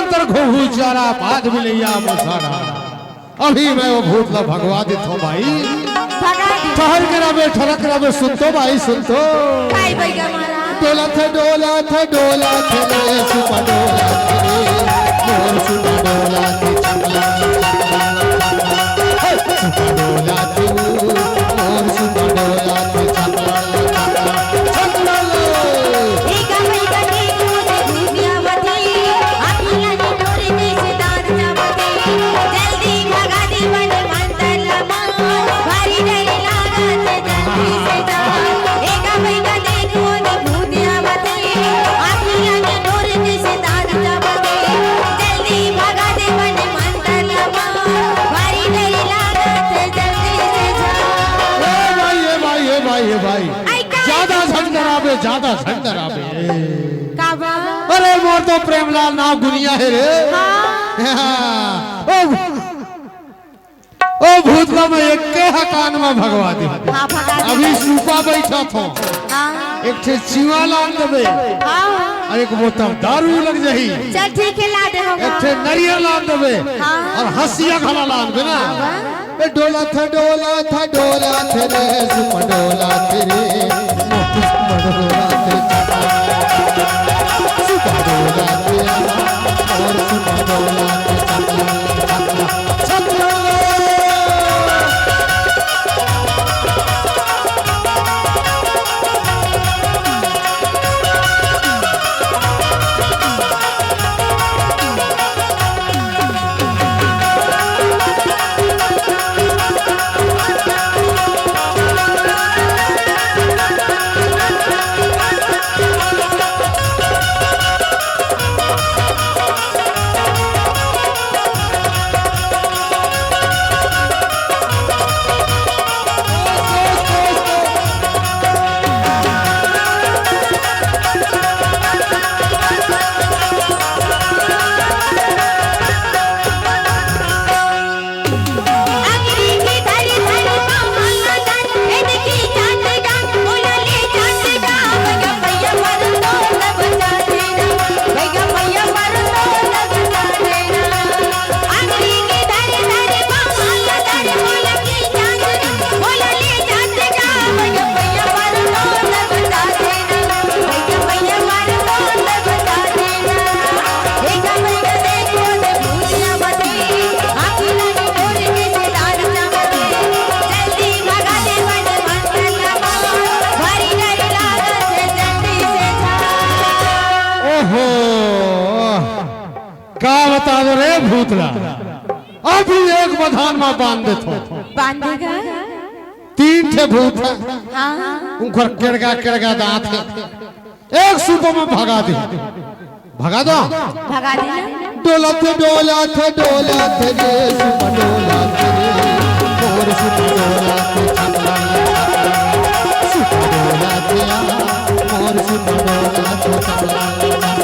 मंत्र घोहू चारा बाद मिलैया मसारा। अभी मैं वो भूत ला भगवा देता हूँ भाई। ठहर के रबे ठरक रबे सुन तो भाई सुन तो। डोला थे रे सुपा डोला थे मोर सुपा डोला थे चमला सुपा डोला थे मोर सुपा डोला थे चमला चमला ज्यादा झंडर आवे। अरे मोर तो प्रेमलाल नाम गुनिया है रे। ओ भूत का मैं एक के कान में भगवा दे। अभी सूपा बैठा था एक ठे चीवा लान देबे और एक बोतल दारू लग जाही। चल ठीक है ला दे होगा। एक ठे नरियल लान देबे और हंसिया खाना लान दे ना। डोला था रे सुपा डोला थे रे सुपा डोला थे सुपा डोला थे और सुपा डोला थे चमला बता दो रे भूतला। अभी एक बधान में बांध देतो। बांधेगा 3 ठे भूत है। हाँ उनकर केड़गा दांत है। एक सुबह में भगा दे। भगा दो भगा देना। डोला थे रे सुपा डोला थे मोर सुपा डोला थे चमला सुपा डोला थे मोर सुपा डोला थे चमला